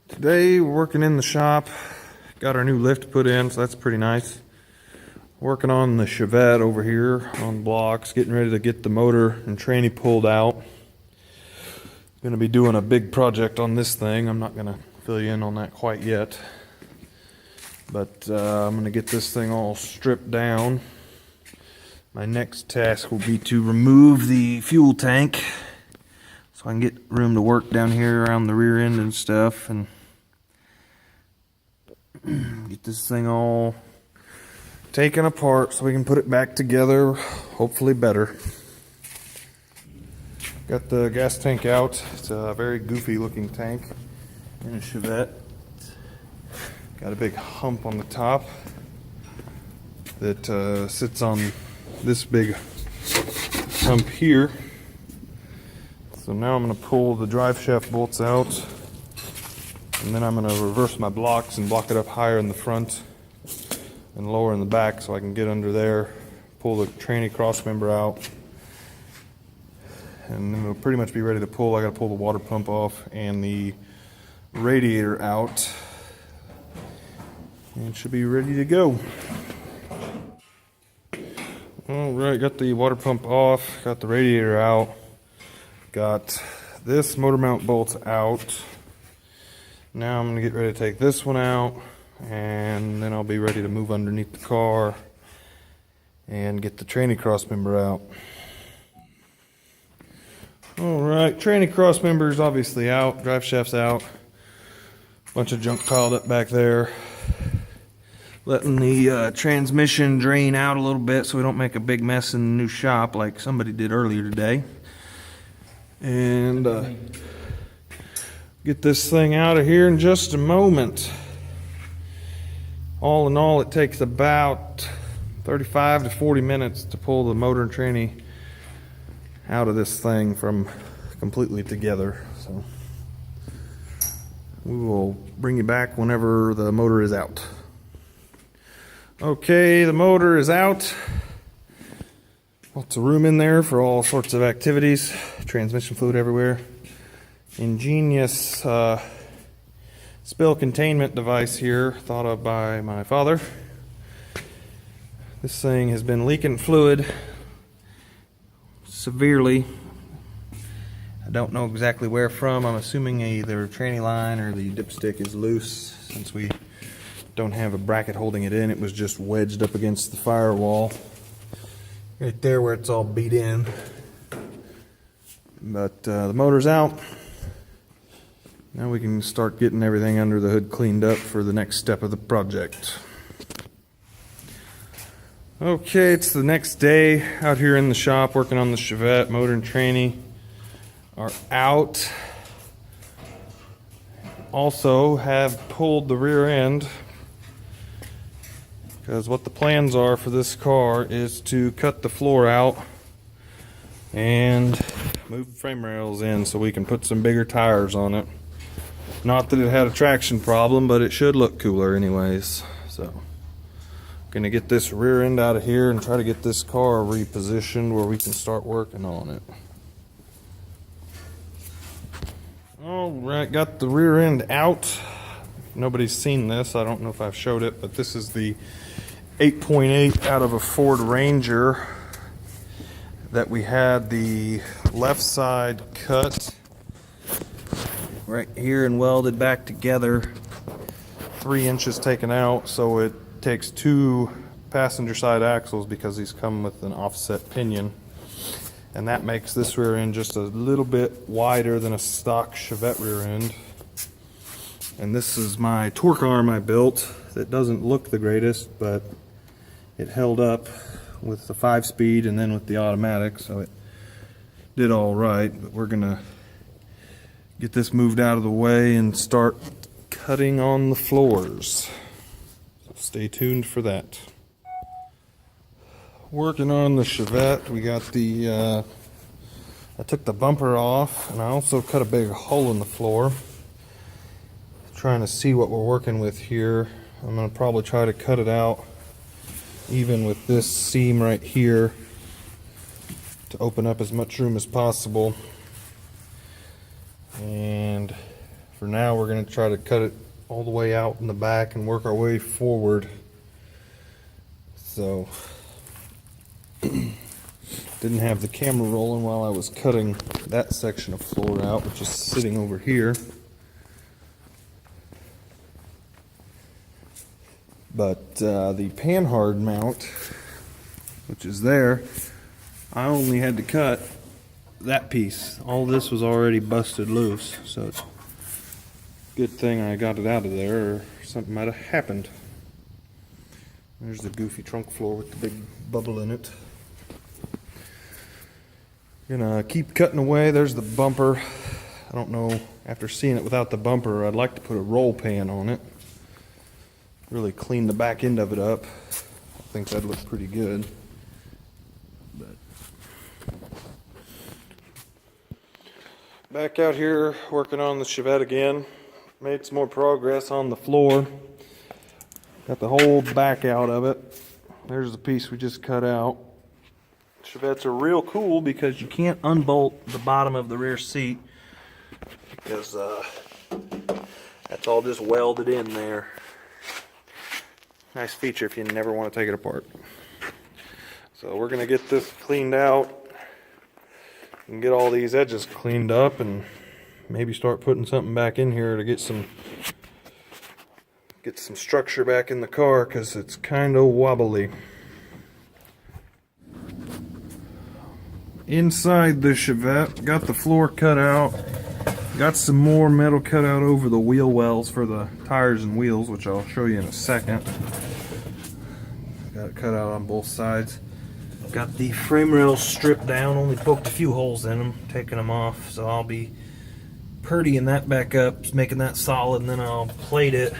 Today we're working in the shop. Got our new lift put in, so that's pretty nice. Working on the Chevette over here on blocks, getting ready to get the motor and tranny pulled out. Gonna be doing a big project on this thing. I'm not gonna fill you in on that quite yet. But I'm gonna get this thing all stripped down. My next task will be to remove the fuel tank so I can get room to work down here around the rear end and stuff, and get this thing all taken apart so we can put it back together, hopefully better. Got the gas tank out. It's a very goofy looking tank in a Chevette. Got a big hump on the top that sits on this big hump here. So now I'm going to pull the drive shaft bolts out, and then I'm going to reverse my blocks and block it up higher in the front and lower in the back so I can get under there, pull the tranny cross member out, and then we'll pretty much be ready to pull. I got to pull the water pump off and the radiator out, and it should be ready to go. Alright, got the water pump off, got the radiator out, got this motor mount bolts out. Now I'm going to get ready to take this one out, and then I'll be ready to move underneath the car and get the tranny cross member out. Alright, tranny cross member is obviously out, drive shaft's out, bunch of junk piled up back there. Letting the transmission drain out a little bit so we don't make a big mess in the new shop like somebody did earlier today. And get this thing out of here in just a moment. All in all, it takes about 35 to 40 minutes to pull the motor and tranny out of this thing from completely together. So we will bring you back whenever the motor is out. Okay, the motor is out. Lots of room in there for all sorts of activities. Transmission fluid everywhere. Ingenious spill containment device here, thought of by my father. This thing has been leaking fluid severely. I don't know exactly where from. I'm assuming either tranny line or the dipstick is loose, since we don't have a bracket holding it in. It was just wedged up against the firewall right there where it's all beat in. But the motor's out. Now we can start getting everything under the hood cleaned up for the next step of the project. Okay, it's the next day out here in the shop working on the Chevette. Motor and tranny are out. Also have pulled the rear end, because what the plans are for this car is to cut the floor out and move the frame rails in so we can put some bigger tires on it. Not that it had a traction problem, but it should look cooler anyways. So gonna get this rear end out of here and try to get this car repositioned where we can start working on it. Alright, got the rear end out. Nobody's seen this. I don't know if I've showed it, but this is the 8.8 out of a Ford Ranger that we had the left side cut right here and welded back together, 3 inches taken out, so it takes 2 passenger side axles because these come with an offset pinion, and that makes this rear end just a little bit wider than a stock Chevette rear end. And this is my torque arm I built that doesn't look the greatest, but it held up with the 5-speed and then with the automatic, so it did all right. But we're gonna get this moved out of the way and start cutting on the floors. So stay tuned for that. Working on the Chevette, we got the I took the bumper off, and I also cut a big hole in the floor. Trying to see what we're working with here. I'm going to probably try to cut it out even with this seam right here to open up as much room as possible. And for now we're going to try to cut it all the way out in the back and work our way forward. So didn't have the camera rolling while I was cutting that section of floor out, which is sitting over here. But the panhard mount, which is there, I only had to cut that piece. All this was already busted loose, so it's a good thing I got it out of there, or something might have happened. There's the goofy trunk floor with the big bubble in it. Gonna keep cutting away. There's the bumper. I don't know, after seeing it without the bumper, I'd like to put a roll pan on it. Really clean the back end of it up. I think that'd look pretty good. But back out here working on the Chevette again. Made some more progress on the floor. Got the whole back out of it. There's the piece we just cut out. Chevettes are real cool because you can't unbolt the bottom of the rear seat because that's all just welded in there. Nice feature if you never want to take it apart. So we're going to get this cleaned out and get all these edges cleaned up and maybe start putting something back in here to get some structure back in the car because it's kind of wobbly. Inside the Chevette, got the floor cut out, got some more metal cut out over the wheel wells for the tires and wheels, which I'll show you in a second. Got it cut out on both sides. Got the frame rails stripped down, only poked a few holes in them, taking them off, so I'll be purdying that back up, making that solid, and then I'll plate it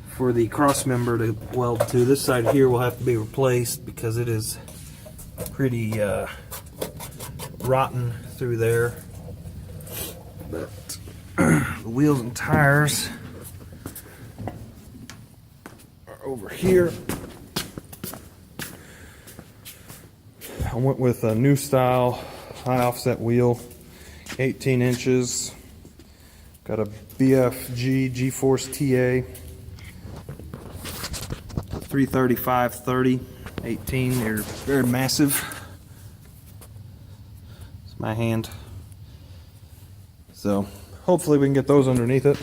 for the cross member to weld to. This side here will have to be replaced because it is pretty rotten through there. But the wheels and tires are over here. I went with a new style high offset wheel, 18 inches. Got a BFG G-Force TA 335/30 18. They're very massive. It's my hand. So hopefully we can get those underneath it.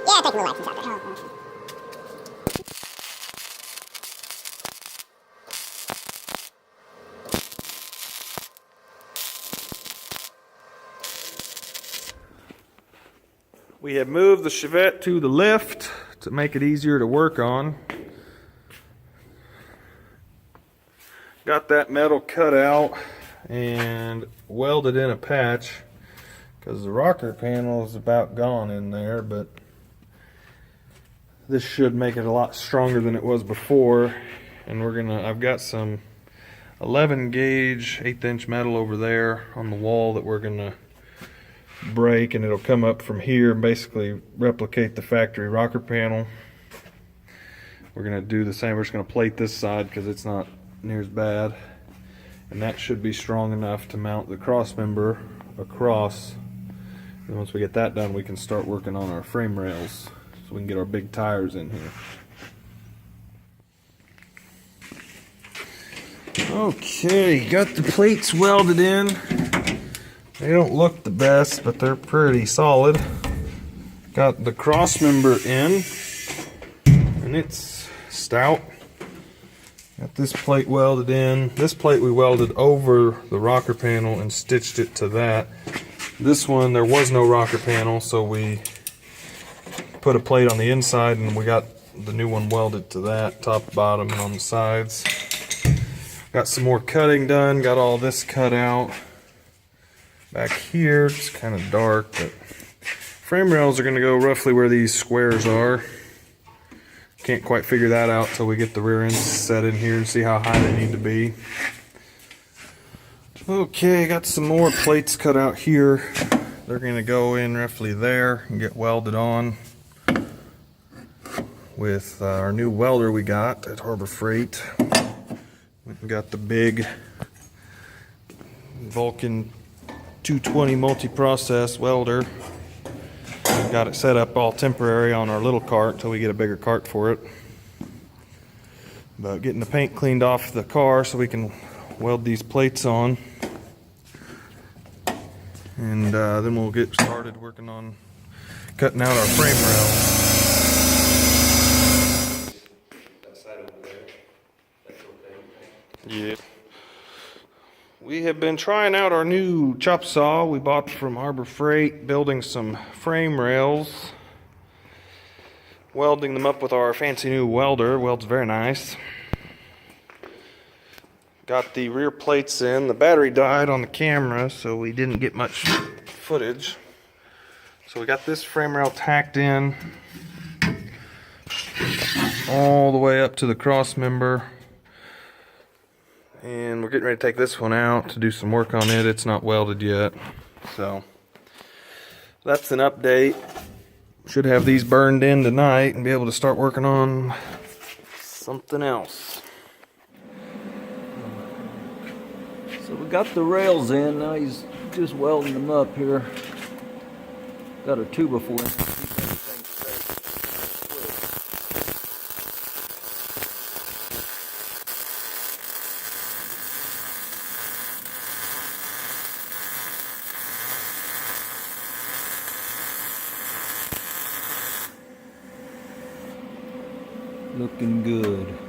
Yeah, take the license out there. We have moved the Chevette to the left to make it easier to work on. Got that metal cut out and welded in a patch because the rocker panel is about gone in there, but this should make it a lot stronger than it was before. And I've got some 11 gauge 1/8 inch metal over there on the wall that we're gonna break, and it'll come up from here and basically replicate the factory rocker panel. We're gonna do the same. We're just gonna plate this side because it's not near as bad, and that should be strong enough to mount the cross member across. And once we get that done, we can start working on our frame rails so we can get our big tires in here. Okay, got the plates welded in. They don't look the best, but they're pretty solid. Got the cross member in, and it's stout. Got this plate welded in. This plate we welded over the rocker panel and stitched it to that. This one, there was no rocker panel, so we put a plate on the inside, and we got the new one welded to that, top, bottom, and on the sides. Got some more cutting done, got all this cut out. Back here, it's kind of dark, but frame rails are going to go roughly where these squares are. Can't quite figure that out till we get the rear ends set in here and see how high they need to be. Okay, got some more plates cut out here. They're going to go in roughly there and get welded on with our new welder we got at Harbor Freight. We got the big Vulcan 220 multi-process welder. Got it set up all temporary on our little cart until we get a bigger cart for it. But getting the paint cleaned off the car so we can weld these plates on. And then we'll get started working on cutting out our frame rails. Yeah. We have been trying out our new chop saw we bought from Harbor Freight, building some frame rails, welding them up with our fancy new welder. Welds very nice. Got the rear plates in. The battery died on the camera, so we didn't get much footage. So we got this frame rail tacked in all the way up to the cross member. And we're getting ready to take this one out to do some work on it. It's not welded yet. So that's an update. Should have these burned in tonight and be able to start working on something else. So we got the rails in. Now he's just welding them up here. Got a 2x4. Looking good.